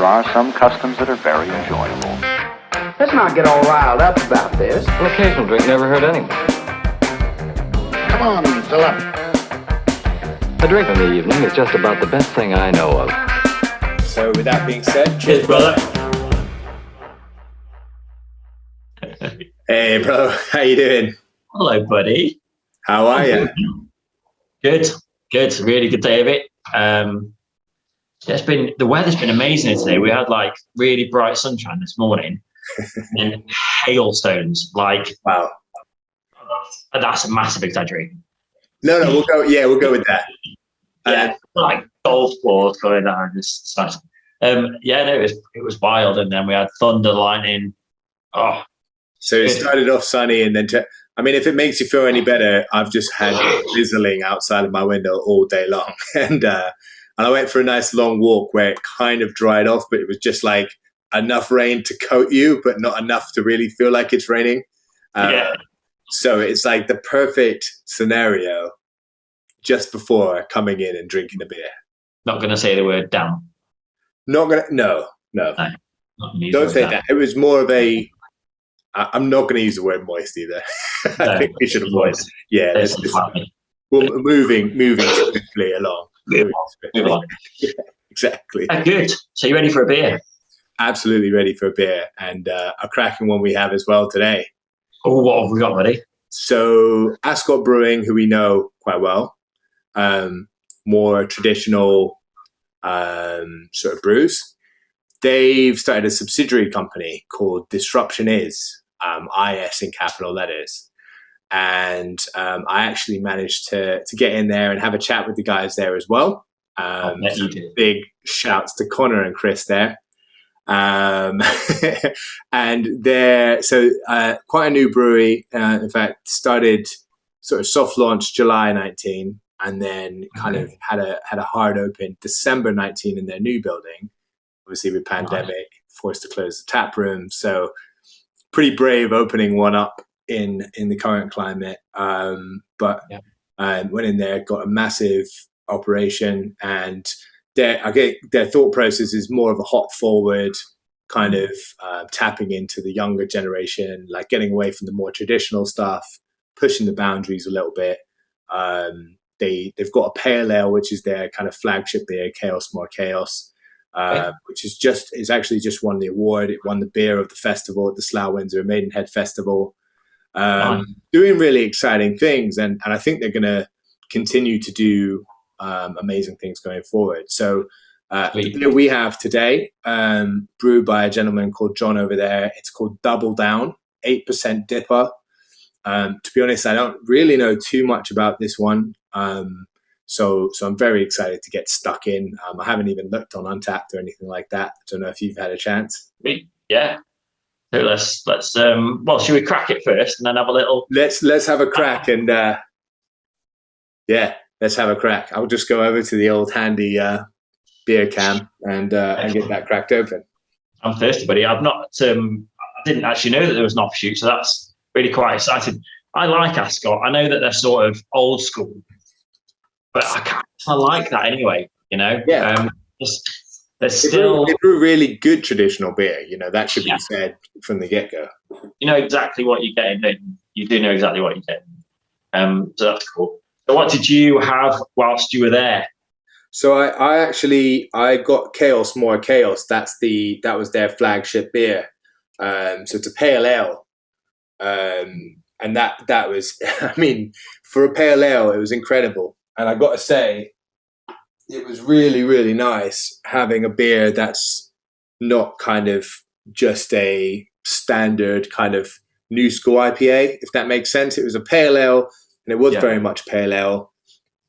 there are some customs that are very enjoyable. Let's not get all riled up about this. An occasional drink never hurt anyone. Come on, fill up. A drink in the evening is just about the best thing I know of. So with that being said, Cheers, brother. Hey, bro, how you doing? Hello, buddy. How are you? Good. Really good day of it. The weather's been amazing today. We had like really bright sunshine this morning and hailstones. Like, Wow. That's a massive exaggeration. No, we'll go with that. Yeah, like golf balls going down. It was wild, and then we had thunder, lightning. Oh, so it started off sunny, and then if it makes you feel any better, I've just had drizzling outside of my window all day long, and I went for a nice long walk where it kind of dried off, but it was just like enough rain to coat you, but not enough to really feel like it's raining. So it's like the perfect scenario just before coming in and drinking a beer. Not going to say the word damn. No. Don't say that. It was more of a. I'm not going to use the word moist either. I think we should avoid. Yeah, we're moving swiftly along. Move on. Yeah, exactly. Good. So you ready for a beer? Absolutely ready for a beer, and a cracking one we have as well today. Oh, what have we got, buddy? So Ascot Brewing, who we know quite well, more traditional sort of brews. They've started a subsidiary company called Disruption Is, IS in capital letters. And I actually managed to get in there and have a chat with the guys there as well. Big shouts to Connor and Chris there. And they're quite a new brewery. In fact, started sort of soft launch July 19, and then kind of had a hard open December 19 in their new building. Obviously, with pandemic, forced to close the tap room. So pretty brave opening one up in the current climate. But went in there, got a massive operation, and their thought process is more of a hop forward kind of tapping into the younger generation, like getting away from the more traditional stuff, pushing the boundaries a little bit. They've got a pale ale, which is their kind of flagship beer, Chaos More Chaos, which is actually just won the award. It won the beer of the festival at the Slough Windsor Maidenhead Festival. Doing really exciting things, and I think they're going to continue to do amazing things going forward. So the beer we have today, brewed by a gentleman called John over there. It's called Double Down, 8% DIPA. To be honest, I don't really know too much about this one. So I'm very excited to get stuck in. I haven't even looked on Untapped or anything like that. I don't know if you've had a chance. Yeah. So let's should we crack it first and then have a little? Let's have a crack and let's have a crack. I'll just go over to the old handy beer can and get that cracked open. I'm thirsty, buddy. I didn't actually know that there was an offshoot, so that's really quite exciting. I like Ascot. I know that they're sort of old school, but I like that anyway. You know, they brew really good traditional beer. You know, that should be said from the get-go. You know exactly what you're getting. Don't you? You do know exactly what you're getting. So that's cool. So what did you have whilst you were there? So I got Chaos More Chaos. That was their flagship beer. So it's a pale ale. And that was, I mean, for a pale ale, it was incredible. And I got to say, it was really, really nice having a beer that's not kind of just a standard kind of new school IPA, if that makes sense. It was a pale ale, and it was very much pale ale,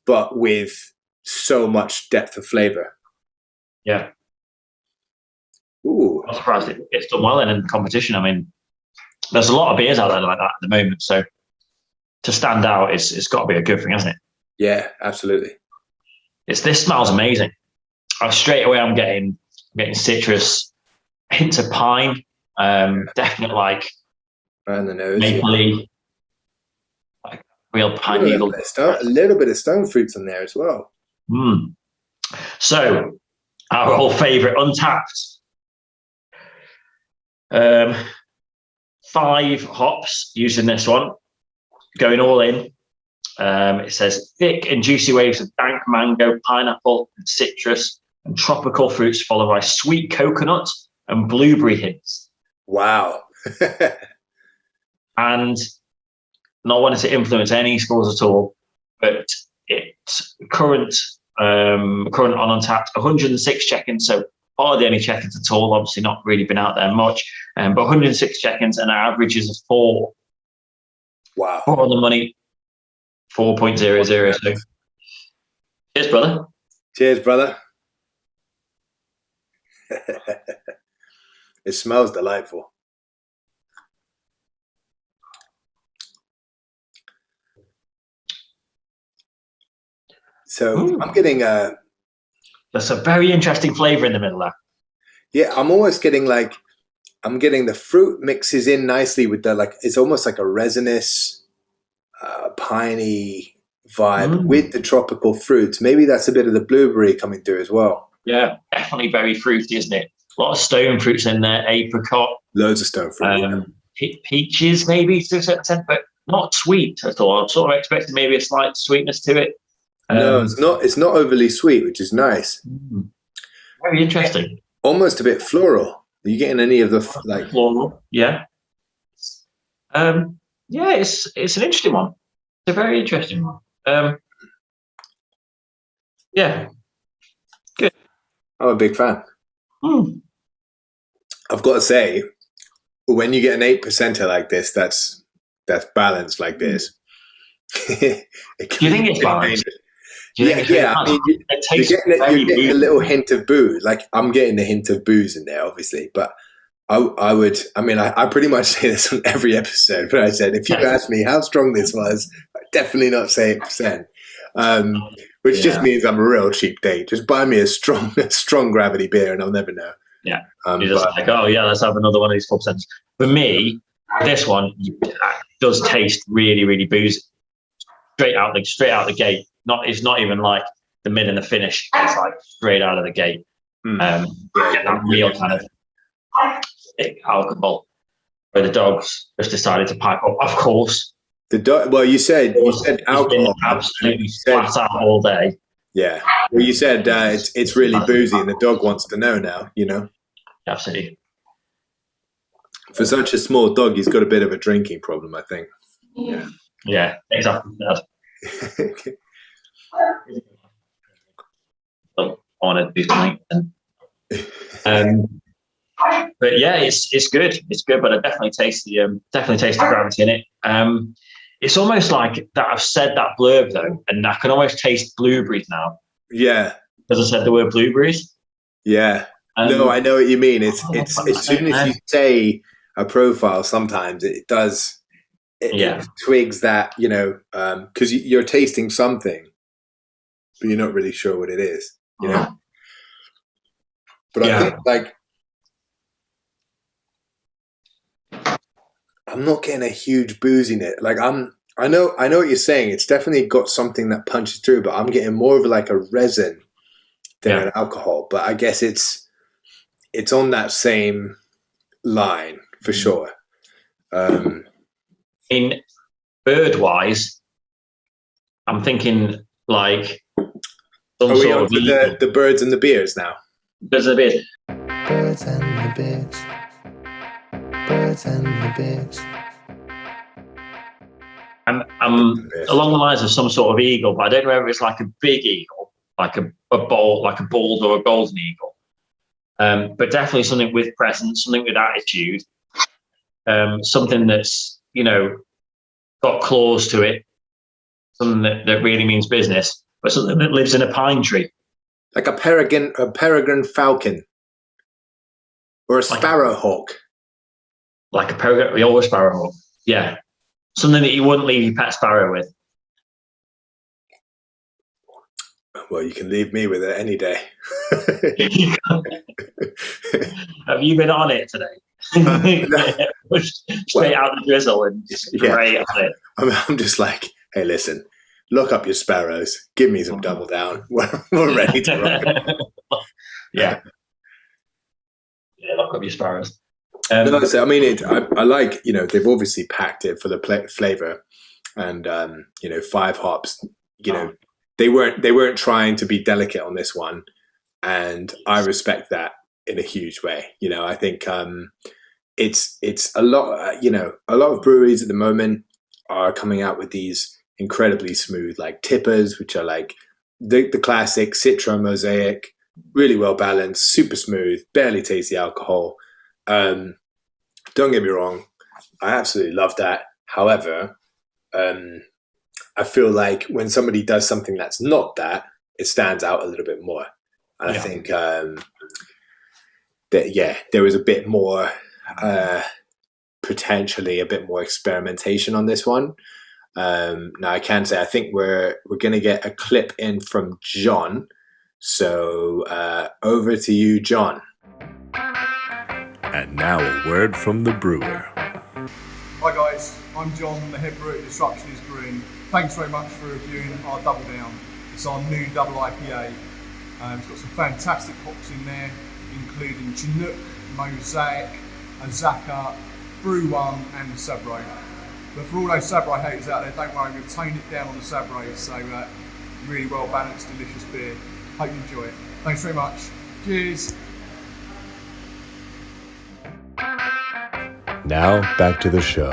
but with so much depth of flavor. Yeah. Ooh. I'm surprised it's done well in the competition. I mean, there's a lot of beers out there like that at the moment, so to stand out, it's got to be a good thing, hasn't it? Yeah, absolutely. This smells amazing. Straight away, I'm getting citrus, hints of pine, definite like right in the nose, mapley, like real pine needle. A little bit of stone fruits in there as well. So our old favourite, Untapped. 5 hops used in this one, going all in. It says thick and juicy waves of dank mango, pineapple, and citrus, and tropical fruits, followed by sweet coconut and blueberry hints. Wow. And not wanting to influence any scores at all, but it's current on Untapped, 106 check-ins, so hardly any check-ins at all. Obviously not really been out there much, but 106 check-ins, and our average is a 4. Wow. 4 on the money, 4.002. Cheers, brother. Cheers, brother. It smells delightful. So I'm getting There's a very interesting flavour in the middle there. Yeah, I'm almost getting I'm getting the fruit mixes in nicely with the it's almost like a resinous, piney vibe with the tropical fruits. Maybe that's a bit of the blueberry coming through as well. Yeah, definitely very fruity, isn't it? A lot of stone fruits in there, apricot. Loads of stone fruit. Peaches maybe to a certain extent, but not sweet at all. I sort of expected maybe a slight sweetness to it. No, it's not. It's not overly sweet, which is nice. Very interesting. Almost a bit floral. Are you getting any of the floral? Yeah. Yeah, it's an interesting one. It's a very interesting one. Yeah. Good. I'm a big fan. I've got to say, when you get an 8%er like this, that's balanced like this. Do you think it's balanced? Yeah. I mean, you're getting a little hint of booze. I'm getting a hint of booze in there, obviously. But I pretty much say this on every episode. But I said, if you asked me how strong this was, I'd definitely not say 8%. Which just means I'm a real cheap date. Just buy me a strong gravity beer, and I'll never know. Yeah. You're just let's have another one of these 4%. For me, this one does taste really, really boozy. Straight out the gate. It's not even like the mid and the finish. It's like straight out of the gate. That real kind of thick alcohol. Where the dogs just decided to pipe up. Of course. The dog. Well, you said alcohol. Absolutely flat out all day. Yeah. Well, you said it's really boozy, and the dog wants to know now. You know. Absolutely. For such a small dog, he's got a bit of a drinking problem, I think. Yeah. Yeah. Exactly. I want to do something. But yeah, it's good. It's good, but I definitely taste the gravity in it. It's almost like that. I've said that blurb though, and I can almost taste blueberries now. Yeah, because I said the word blueberries. Yeah. No, I know what you mean. It's as soon as you say a profile, sometimes it does. It twigs that, because you're tasting something, but you're not really sure what it is, But I think I'm not getting a huge booze in it. I know what you're saying. It's definitely got something that punches through, but I'm getting more of a resin than an alcohol. But I guess it's on that same line for sure. In bird-wise, I'm thinking some Are we sort on of to the birds and the beers now? Birds and the beers. Birds and the beers. Birds and the beers. I'm along the lines of some sort of eagle, but I don't know whether it's like a big eagle, like a bald or a golden eagle. But definitely something with presence, something with attitude, something that's got claws to it, something that really means business, but something that lives in a pine tree, like a peregrine falcon, or a sparrowhawk, like a peregrine or a sparrowhawk. Yeah, something that you wouldn't leave your pet sparrow with. Well, you can leave me with it any day. Have you been on it today? Straight out the drizzle and just great on it. I'm just like, hey, listen, lock up your sparrows. Give me some double down. We're ready to rock. Yeah, lock up your sparrows. No, so, I mean, I like, they've obviously packed it for the flavor, and 5 hops. They weren't trying to be delicate on this one, and I respect that in a huge way. I think it's a lot. A lot of breweries at the moment are coming out with these incredibly smooth, like tippers, which are like the classic Citra Mosaic, really well balanced, super smooth, barely taste the alcohol. Don't get me wrong, I absolutely love that. However, I feel like when somebody does something that's not that, it stands out a little bit more. And I think that there was a bit more, potentially a bit more experimentation on this one. Now I can say I think we're going to get a clip in from John. So over to you, John. And now a word from the brewer. Hi guys, I'm John, the head brewer at Disruptionist Brewing. Thanks very much for reviewing our Double Down. It's our new double IPA. It's got some fantastic hops in there, including Chinook, Mosaic, Azaka, Brew One, and the Sabro. But for all those Sabro haters out there, don't worry, we've toned it down on the Sabro, so really well balanced, delicious beer. Hope you enjoy it. Thanks very much. Cheers. Now back to the show.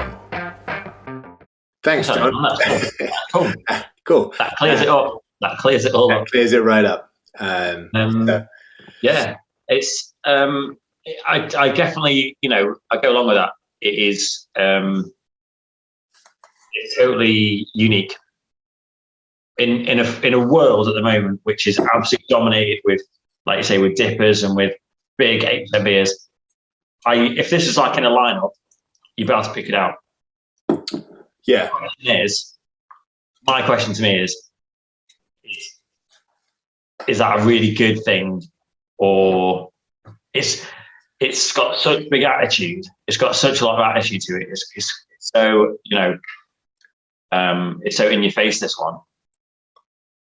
Thanks, John. Cool. Cool. That clears it up. That clears it all up. Clears it right up. Yeah, it's. I definitely, I go along with that. It is. It's totally unique. In a world at the moment which is absolutely dominated with, like you say, with dippers and with big 8% beers. If this is like in a lineup, you've got to pick it out. Yeah. My question to me is that a really good thing, or it's got such big attitude. It's got such a lot of attitude to it. It's so it's so in your face. This one.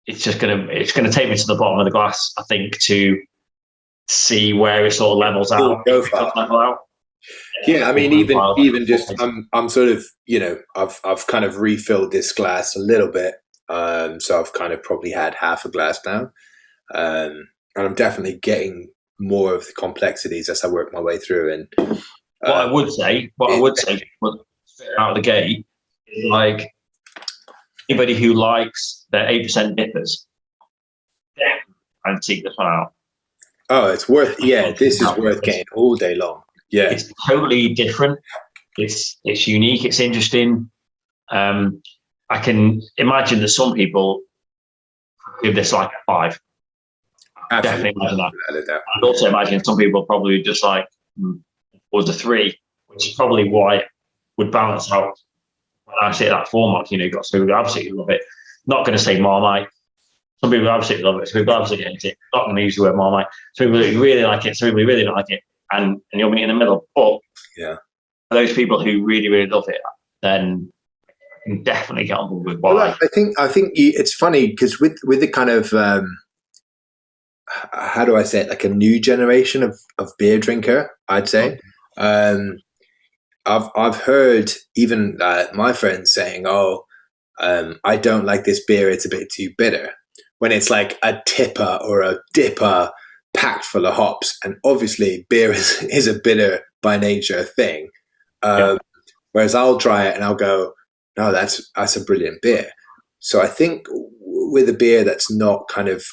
It's gonna take me to the bottom of the glass, I think, to see where it sort of levels out. Yeah, I mean, even just I'm sort of I've kind of refilled this glass a little bit, so I've kind of probably had half a glass now, and I'm definitely getting more of the complexities as I work my way through. And what I would say out of the gate is like anybody who likes their 8% dippers, and seek this one out. Oh, it's worth. Yeah, this is worth getting all day long. Yeah, it's totally different. It's unique. It's interesting. I can imagine that some people give this like a 5. Absolutely. Definitely imagine that. I'd also imagine some people probably just like was a 3, which is probably why it would balance out when I say that format. You've got some people who absolutely love it. Not going to say Marmite. Some people absolutely love it. Some people absolutely hate it. Not going to use the word Marmite. Some people who really like it. Some people who really don't like it. And you'll meet in the middle. But for those people who really, really love it, then I can definitely get on board with why. Well, I think it's funny because with the kind of how do I say it, like a new generation of beer drinker, I'd say. I've heard even my friends saying, I don't like this beer, it's a bit too bitter. When it's like a tipper or a dipper packed full of hops. And obviously beer is a bitter by nature thing. Whereas I'll try it and I'll go, no, that's a brilliant beer. So I think with a beer that's not kind of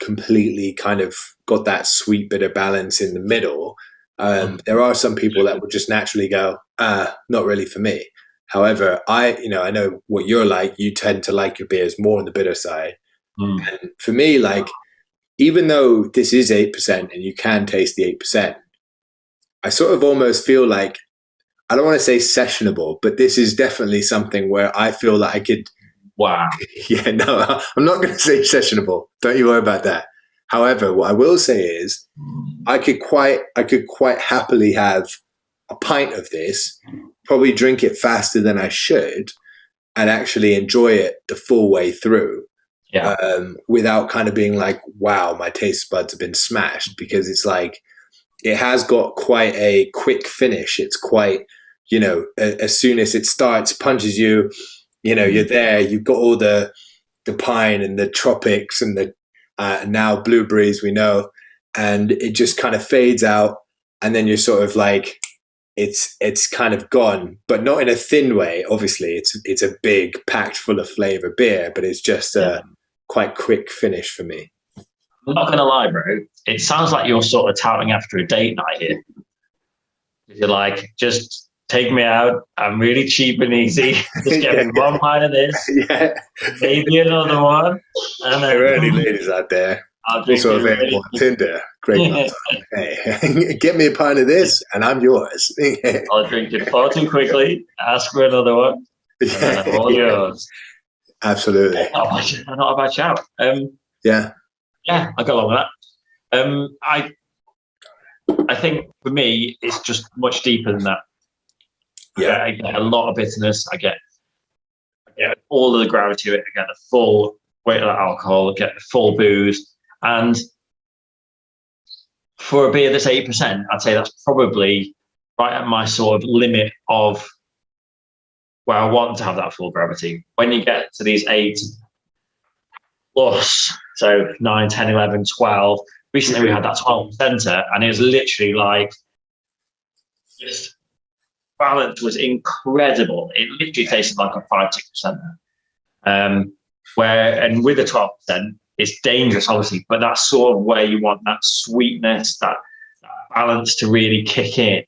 completely kind of got that sweet bitter balance in the middle, there are some people that would just naturally go, not really for me. However, I know what you're like. You tend to like your beers more on the bitter side. And for me, like, even though this is 8% and you can taste the 8%, I sort of almost feel like, I don't want to say sessionable, but this is definitely something where I feel that I could. Wow. Yeah, no, I'm not going to say sessionable. Don't you worry about that. However, what I will say is I could quite happily have a pint of this, probably drink it faster than I should, and actually enjoy it the full way through. Without kind of being like, wow, my taste buds have been smashed, because it's like, it has got quite a quick finish. It's quite, as soon as it starts, punches you, you're there. You've got all the pine and the tropics and the now blueberries, we know, and it just kind of fades out, and then you're sort of like, it's kind of gone, but not in a thin way. Obviously, it's a big, packed full of flavor beer, but it's just a quite quick finish for me. I'm not gonna lie, bro. It sounds like you're sort of touting after a date night here. You're like, just take me out. I'm really cheap and easy. Just get me one pint of this, maybe another one. And then, there are any ladies out there. I'll drink Also available on Tinder. Great. Hey, get me a pint of this, and I'm yours. I'll drink it far too quickly. Ask for another one. And I'm all yours. Absolutely. Not a bad shout. Yeah, I go along with that. I think for me, it's just much deeper than that. Yeah, I get a lot of bitterness. I get all of the gravity of it. I get the full weight of that alcohol. I get the full booze. And for a beer that's 8%, I'd say that's probably right at my sort of limit of where I want to have that full gravity. When you get to these 8 plus, so 9, 10, 11, 12, recently we had that 12%, and it was literally like, just balance was incredible. It literally tasted like a 5-6%. And with the 12%, it's dangerous, obviously, but that's sort of where you want that sweetness, that balance to really kick in,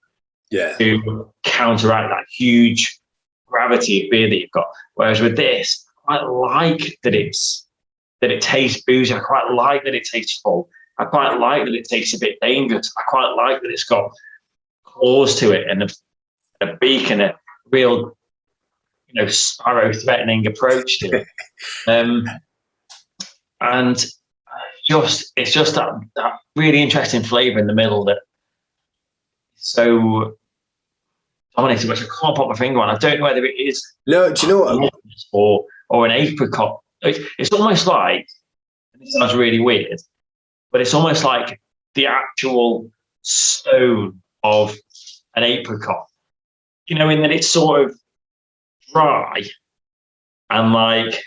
to counteract that huge gravity of beer that you've got. Whereas with this, I like that it tastes boozy. I quite like that it tastes full. I quite like that it tastes a bit dangerous. I quite like that it's got claws to it and a beak and a real, sparrow threatening approach to it. And it's just that really interesting flavour in the middle that so dominating, which I can't put my finger on. I don't know whether it is. No, do you know what? Or an apricot. It's almost like, and it sounds really weird, but it's almost like the actual stone of an apricot. In that it's sort of dry and like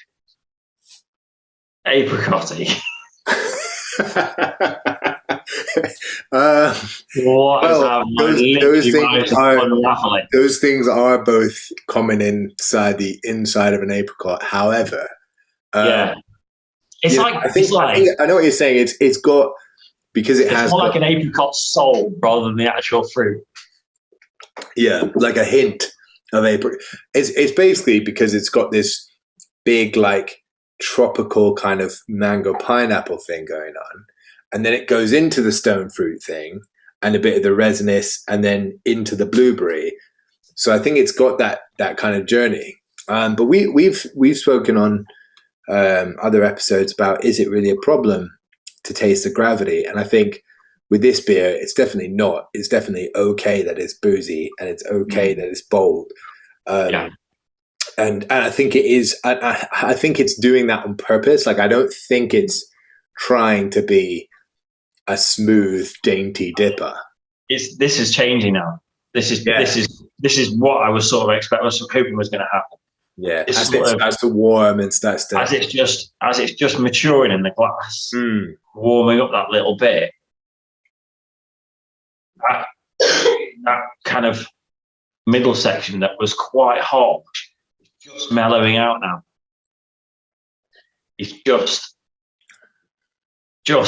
apricotty. Those things are both common inside the inside of an apricot. However, it's like I know what you're saying. It's got, because it's more like an apricot soul rather than the actual fruit. Yeah, like a hint of apricot. It's basically because it's got this big like tropical kind of mango pineapple thing going on, and then it goes into the stone fruit thing and a bit of the resinous, and then into the blueberry. So I think it's got that kind of journey. But we've spoken on other episodes about, is it really a problem to taste the gravity? And I think with this beer, it's definitely not. It's definitely okay that it's boozy, and it's okay that it's bold. And I think it is. I think it's doing that on purpose. Like, I don't think it's trying to be a smooth, dainty DIPA. This is changing now. This is what I was sort of expecting. I was hoping was going to happen. Yeah, as it starts to warm and starts to, as it's just maturing in the glass, warming up that little bit. That kind of middle section that was quite hot, just mellowing out now. He's just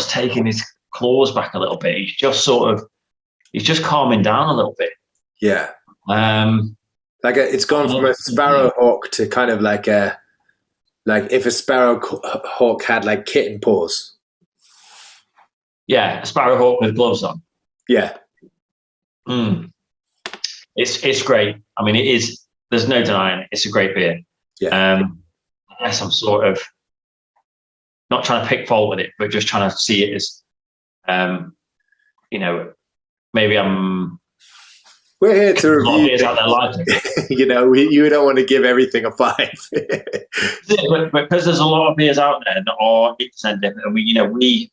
taking his claws back a little bit. He's just calming down a little bit. Yeah. It's gone from a sparrowhawk to kind of like if a sparrowhawk had like kitten paws. Yeah, a sparrowhawk with gloves on. Yeah. It's great. I mean, it is. There's no denying it. It's a great beer. Yeah. I guess I'm sort of not trying to pick fault with it, but just trying to see it as, maybe I'm. We're here to review. Out there like it. You don't want to give everything a 5. but because there's a lot of beers out there that are 8% different, and we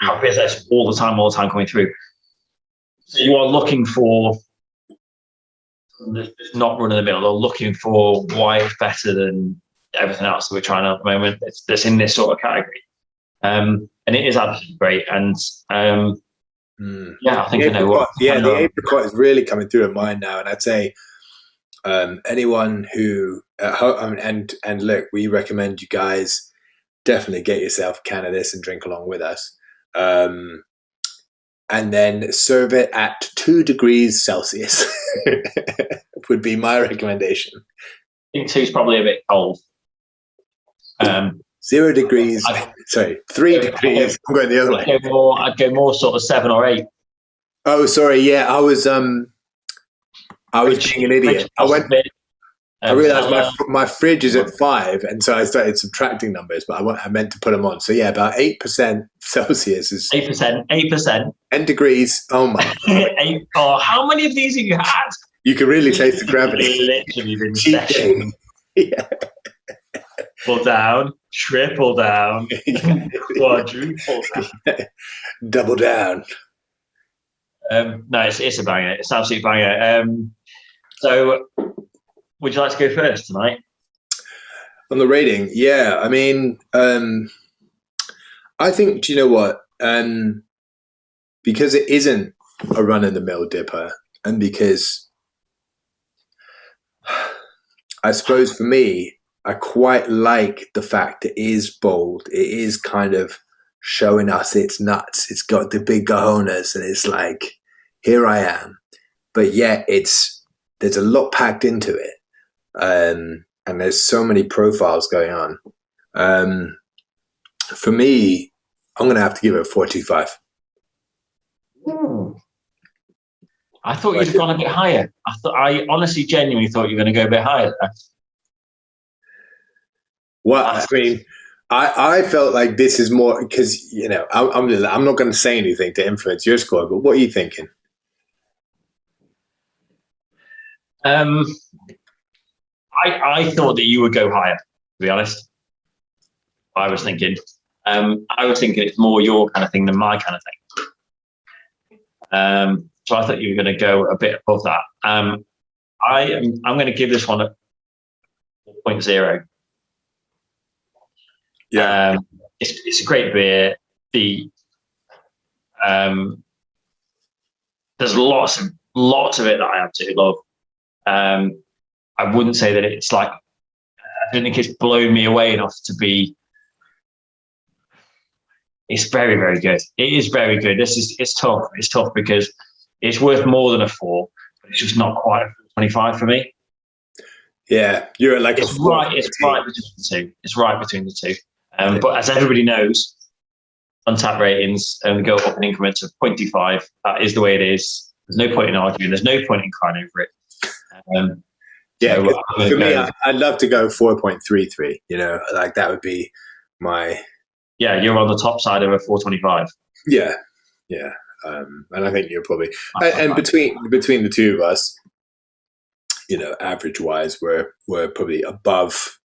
have beers that's all the time coming through. So you are looking for not run of the mill, or looking for why it's better than everything else that we're trying at the moment. That's in this sort of category, and it is absolutely great. And yeah, I think I know what. Yeah, the apricot is really coming through in mine now, and I'd say anyone who and look, we recommend you guys definitely get yourself a can of this and drink along with us. And then serve it at 2 degrees Celsius would be my recommendation. I think 2 is probably a bit cold. 0 degrees. 3 degrees. I'm going the other way. I'd go more sort of 7 or 8. Oh, sorry. Yeah, I was being an idiot. I realized my fridge is at 5, and so I started subtracting numbers, but I meant to put them on. So yeah, about 8% Celsius is 8%. 10 degrees. Oh my! 8. Oh, how many of these have you had? You can really taste the gravity. Literally been session. Yeah. Triple down, triple down, quadruple down, double down. No, it's a banger. It's an absolute banger. So, would you like to go first tonight? On the rating, yeah. I mean, I think, do you know what? Because it isn't a run-of-the-mill dipper, and because I suppose for me, I quite like the fact it is bold. It is kind of showing us its nuts. It's got the big cojones, and it's like, here I am. But yet there's a lot packed into it. And there's so many profiles going on. For me, I'm going to have to give it a 4.25. I thought you'd have gone a bit higher. I honestly, genuinely thought you were going to go a bit higher there. Well, I mean, I felt like this is more because, you know, I'm not going to say anything to influence your score, but what are you thinking? I thought that you would go higher, to be honest. I was thinking it's more your kind of thing than my kind of thing. So I thought you were going to go a bit above that. I'm going to give this one a 4.0. Yeah, it's a great beer. There's lots of it that I absolutely love. I wouldn't say that it's like, I don't think it's blown me away enough to be. It's very, very good. It is very good. It's tough. It's tough because it's worth more than a 4, but it's just not quite a 25 for me. Yeah, you're at like it's right. It's right between the two. It's right between the two. But as everybody knows, Untapped ratings go up in increments of 0.25. That is the way it is. There's no point in arguing. There's no point in crying over it. Yeah, so for me, I'd love to go 4.33. You know, like that would be my. Yeah, you're on the top side of a 4.25. Yeah. And I think you're probably and between the two of us, you know, average wise, we're probably above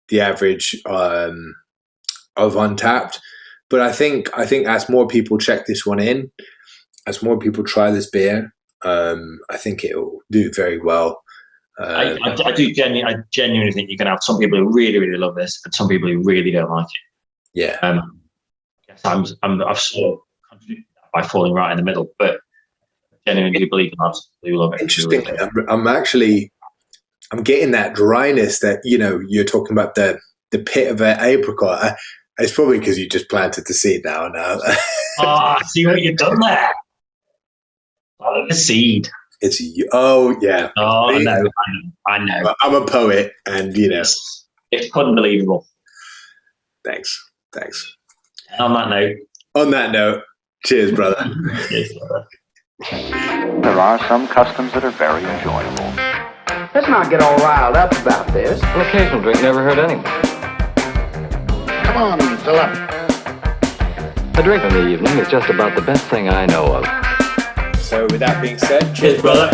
the average of Untapped. But I think as more people check this one in, as more people try this beer, I think it'll do very well. I genuinely think you're going to have some people who really, really love this, and some people who really don't like it. Yeah. I guess I've sort of contradicted that by falling right in the middle, but I genuinely believe in us who love it. Interesting. I'm getting that dryness that, you know, you're talking about the pit of an apricot. It's probably because you just planted the seed now. See what you've done there. The seed. Yeah. Oh, I know. I'm a poet, and you know, it's unbelievable. Thanks. And on that note, cheers, brother. Cheers, brother. There are some customs that are very enjoyable. Let's not get all riled up about this. An occasional drink never hurt anyone. Come on, fill up. A drink in the evening is just about the best thing I know of. So with that being said, Cheers, brother.